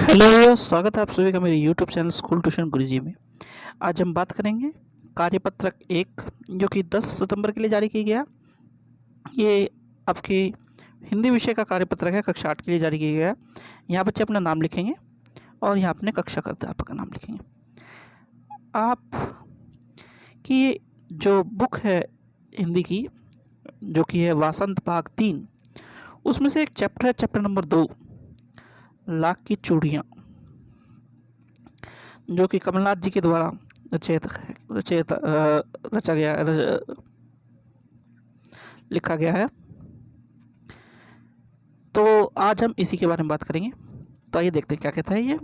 Hello, स्वागत है आप सभी का मेरे यूट्यूब चैनल स्कूल ट्यूशन गुरुजी में। आज हम बात करेंगे कार्यपत्रक 1 जो कि 10 सितंबर के लिए जारी किया गया। ये आपके हिंदी विषय का कार्यपत्रक है, कक्षा 8 के लिए जारी किया गया है। यहाँ बच्चे अपना नाम लिखेंगे और यहाँ अपने कक्षा का अध्यापक का नाम लिखेंगे। आप की जो बुक है हिंदी की, जो कि है वासंत भाग 3, उसमें से एक चैप्टर है, चैप्टर नंबर 2, लाख की चूड़ियाँ, जो कि कमलनाथ जी के द्वारा रचा गया लिखा गया है। तो आज हम इसी के बारे में बात करेंगे। तो आइए देखते हैं क्या कहता है ये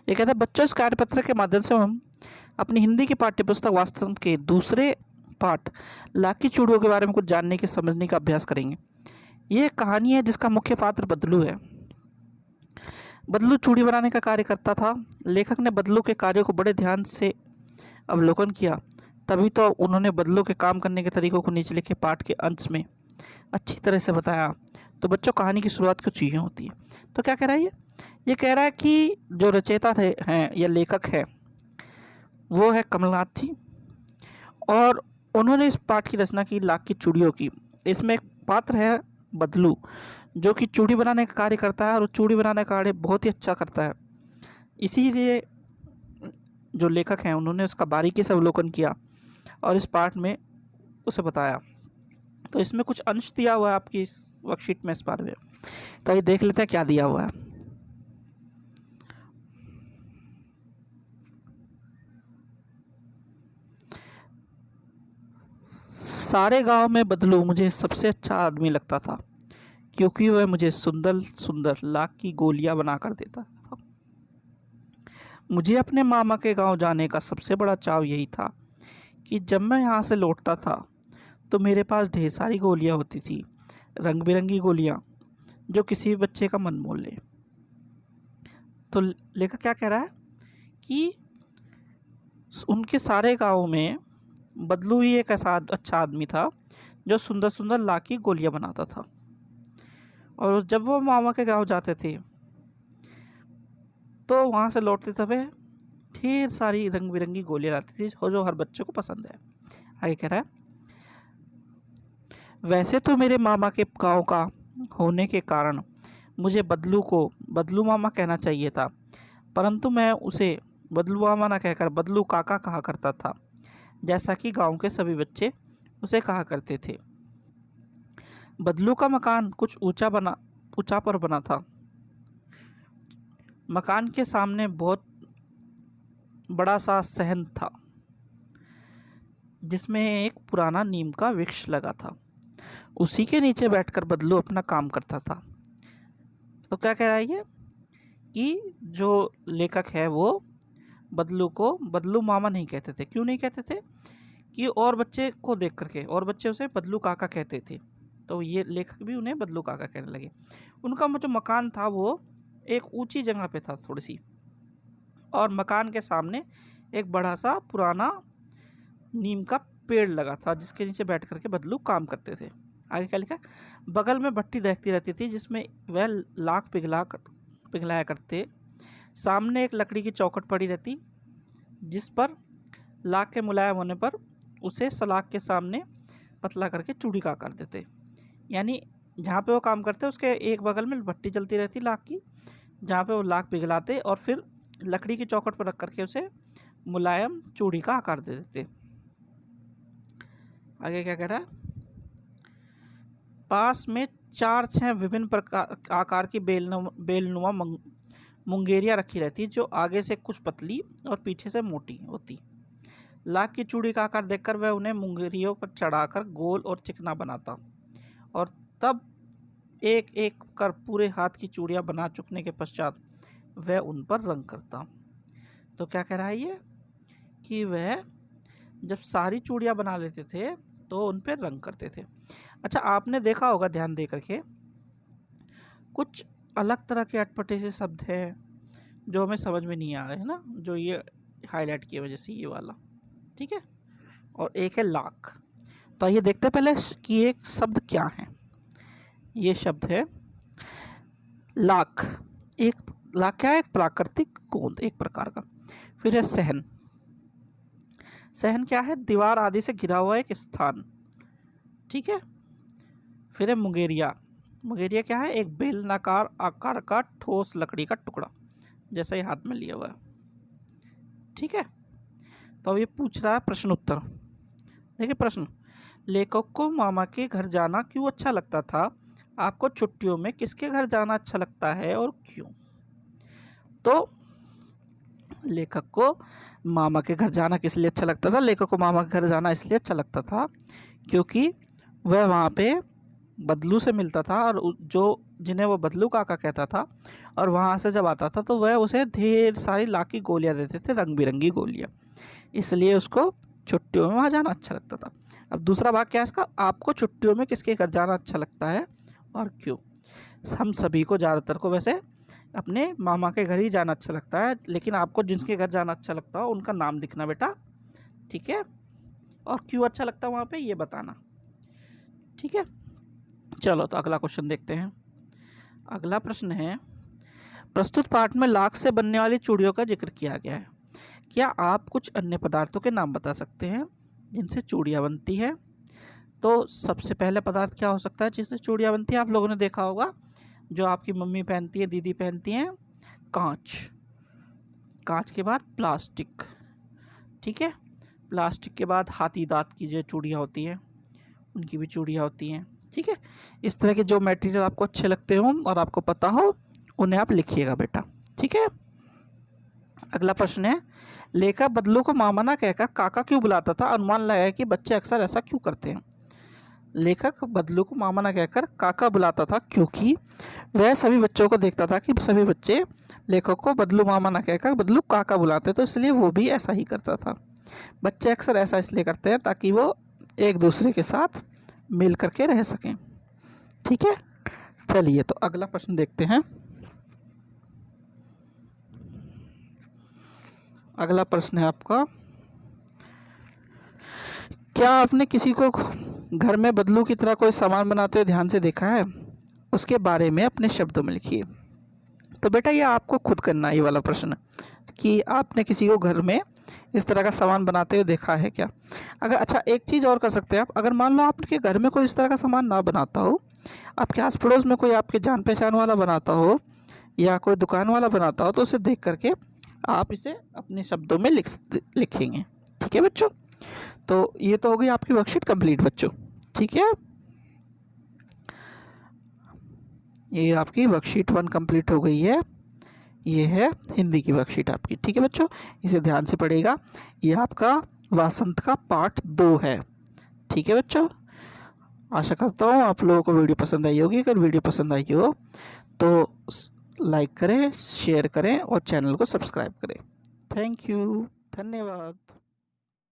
कहता है, बच्चों, इस कार्यपत्र के माध्यम से हम अपनी हिंदी की पाठ्यपुस्तक वास्तव के दूसरे पाठ लाख की चूड़ियों के बारे में कुछ जानने के समझने का अभ्यास करेंगे। ये एक कहानी है जिसका मुख्य पात्र बदलू है। बदलू चूड़ी बनाने का कार्य करता था। लेखक ने बदलू के कार्यों को बड़े ध्यान से अवलोकन किया, तभी तो उन्होंने बदलू के काम करने के तरीकों को नीचे लिखे पाठ के अंश में अच्छी तरह से बताया। तो बच्चों, कहानी की शुरुआत कुछ चीज़ें होती है। तो क्या कह रहा है ये कह रहा है कि जो रचयिता हैं या लेखक है वो है कमलनाथ जी, और उन्होंने इस पाठ की रचना की लाख की चूड़ियों की। इसमें एक पात्र है बदलू, जो कि चूड़ी बनाने का कार्य करता है और चूड़ी बनाने का कार्य बहुत ही अच्छा करता है। इसीलिए जो लेखक हैं उन्होंने उसका बारीकी से अवलोकन किया और इस पाठ में उसे बताया। तो इसमें कुछ अंश दिया हुआ है आपकी इस वर्कशीट में इस बारे में। तो ये देख लेते हैं क्या दिया हुआ है। सारे गांव में बदलू मुझे सबसे अच्छा आदमी लगता था, क्योंकि वह मुझे सुंदर सुंदर लाख की गोलियां बना कर देता था। मुझे अपने मामा के गांव जाने का सबसे बड़ा चाव यही था कि जब मैं यहाँ से लौटता था तो मेरे पास ढेर सारी गोलियाँ होती थी, रंग बिरंगी गोलियाँ, जो किसी भी बच्चे का मन मोह ले। तो लेखक क्या कह रहा है कि उनके सारे गाँव में बदलू ही एक ऐसा अच्छा आदमी था जो सुंदर सुंदर लाख की गोलियाँ बनाता था। और जब वो मामा के गांव जाते थे तो वहाँ से लौटते समय ढेर सारी रंग बिरंगी गोलियाँ लाती थी, जो हर बच्चे को पसंद है। आगे कह रहा है, वैसे तो मेरे मामा के गांव का होने के कारण मुझे बदलू को बदलू मामा कहना चाहिए था, परंतु मैं उसे बदलू मामा ना कहकर बदलू काका कहा करता था, जैसा कि गांव के सभी बच्चे उसे कहा करते थे। बदलू का मकान कुछ ऊंचा पर बना था। मकान के सामने बहुत बड़ा सा सहन था, जिसमें एक पुराना नीम का वृक्ष लगा था। उसी के नीचे बैठकर बदलू अपना काम करता था। तो क्या कह रहा है ये कि जो लेखक है वो बदलू को बदलू मामा नहीं कहते थे। क्यों नहीं कहते थे? कि और बच्चे को देख करके और बच्चे उसे बदलू काका कहते थे, तो ये लेखक भी उन्हें बदलू काका कहने लगे। उनका जो मकान था वो एक ऊंची जगह पे था थोड़ी सी, और मकान के सामने एक बड़ा सा पुराना नीम का पेड़ लगा था, जिसके नीचे बैठ करके बदलू काम करते थे। आगे क्या लिखा? बगल में भट्टी दहकती रहती थी जिसमें वह लाख पिघलाया करते। सामने एक लकड़ी की चौखट पड़ी रहती, जिस पर लाख के मुलायम होने पर उसे सलाख के सामने पतला करके चूड़ी का आकार देते। यानी जहाँ पे वो काम करते उसके एक बगल में भट्टी चलती रहती लाख की, जहाँ पे वो लाख पिघलाते और फिर लकड़ी की चौखट पर रख करके उसे मुलायम चूड़ी का आकार दे देते। आगे क्या कह रहा है? पास में 4-6 विभिन्न प्रकार आकार की बेलनुमा मुंगेरियाँ रखी रहती, जो आगे से कुछ पतली और पीछे से मोटी होती। लाख की चूड़ी का आकार देखकर वह उन्हें मुंगेरियों पर चढ़ाकर गोल और चिकना बनाता, और तब एक एक कर पूरे हाथ की चूड़ियाँ बना चुकने के पश्चात वह उन पर रंग करता। तो क्या कह रहा है ये कि वह जब सारी चूड़ियाँ बना लेते थे तो उन पर रंग करते थे। अच्छा, आपने देखा होगा ध्यान दे करके, कुछ अलग तरह के अटपटे से शब्द हैं जो हमें समझ में नहीं आ रहे हैं ना, जो ये हाईलाइट किए वजह से ये वाला, ठीक है। और एक है लाख। तो ये देखते पहले कि एक शब्द क्या है। ये शब्द है लाख। एक ला क्या है? एक प्राकृतिक गोंद एक प्रकार का। फिर है सहन। सहन क्या है? दीवार आदि से घिरा हुआ एक स्थान, ठीक है। फिर है मुंगेरिया। मुंगेरिया क्या है? एक बेलनाकार आकार का ठोस लकड़ी का टुकड़ा, जैसा ये हाथ में लिया हुआ है, ठीक है। तो अब ये पूछ रहा है प्रश्न उत्तर। देखिए प्रश्न, लेखक को मामा के घर जाना क्यों अच्छा लगता था? आपको छुट्टियों में किसके घर जाना अच्छा लगता है और क्यों? तो लेखक को मामा के घर जाना किस लिए अच्छा लगता था? लेखक को मामा के घर जाना इसलिए अच्छा लगता था क्योंकि वह वहाँ पे बदलू से मिलता था, और जो जिन्हें वो बदलू काका कहता था, और वहाँ से जब आता था तो वह उसे ढेर सारी लाकी गोलियाँ देते थे, रंग बिरंगी गोलियाँ, इसलिए उसको छुट्टियों में वहाँ जाना अच्छा लगता था। अब दूसरा भाग क्या है इसका? आपको छुट्टियों में किसके घर जाना अच्छा लगता है और क्यों? हम सभी को, ज़्यादातर को वैसे अपने मामा के घर ही जाना अच्छा लगता है, लेकिन आपको जिसके घर जाना अच्छा लगता हो उनका नाम लिखना बेटा, ठीक है, और क्यों अच्छा लगता है वहाँ पे ये बताना, ठीक है। चलो तो अगला क्वेश्चन देखते हैं। अगला प्रश्न है, प्रस्तुत पाठ में लाख से बनने वाली चूड़ियों का जिक्र किया गया है, क्या आप कुछ अन्य पदार्थों के नाम बता सकते हैं जिनसे चूड़ियाँ बनती है? तो सबसे पहले पदार्थ क्या हो सकता है जिससे चूड़ियाँ बनती है? आप लोगों ने देखा होगा, जो आपकी मम्मी पहनती है, दीदी पहनती हैं, कांच। कांच के बाद प्लास्टिक, ठीक है। प्लास्टिक के बाद हाथी दांत की जो चूड़ियाँ होती हैं उनकी भी चूड़ियाँ होती हैं, ठीक है। इस तरह के जो मटेरियल आपको अच्छे लगते हो और आपको पता हो उन्हें आप लिखिएगा बेटा, ठीक है। अगला प्रश्न है, लेखक बदलू को मामा ना कहकर काका क्यों बुलाता था? अनुमान लगाया कि बच्चे अक्सर ऐसा क्यों करते हैं। लेखक बदलू को मामा ना कहकर काका बुलाता था क्योंकि वह सभी बच्चों को देखता था कि सभी बच्चे लेखक को बदलू मामा ना कहकर बदलू काका बुलाते, तो इसलिए वो भी ऐसा ही करता था। बच्चे अक्सर ऐसा इसलिए करते हैं ताकि वो एक दूसरे के साथ मिल करके रह सकें, ठीक है। चलिए तो अगला प्रश्न देखते हैं। अगला प्रश्न है आपका, क्या आपने किसी को घर में बदलू की तरह कोई सामान बनाते हुए ध्यान से देखा है? उसके बारे में अपने शब्दों में लिखिए। तो बेटा ये आपको खुद करना है, ये वाला प्रश्न, कि आपने किसी को घर में इस तरह का सामान बनाते हुए देखा है क्या? अगर अच्छा एक चीज़ और कर सकते हैं आप, अगर मान लो आपके घर में कोई इस तरह का सामान ना बनाता हो, आपके आस पड़ोस में कोई आपके जान पहचान वाला बनाता हो या कोई दुकान वाला बनाता हो, तो उसे देख करके आप इसे अपने शब्दों में लिखेंगे, ठीक है बच्चों। तो ये तो हो गई आपकी वर्कशीट कंप्लीट बच्चों, ठीक है। ये आपकी वर्कशीट 1 कंप्लीट हो गई है। ये है हिंदी की वर्कशीट आपकी, ठीक है बच्चों, इसे ध्यान से पढ़िएगा। ये आपका वासंत का पार्ट 2 है, ठीक है बच्चों। आशा करता हूँ आप लोगों को वीडियो पसंद आई होगी। अगर वीडियो पसंद आई हो तो लाइक करें, शेयर करें और चैनल को सब्सक्राइब करें। थैंक यू, धन्यवाद।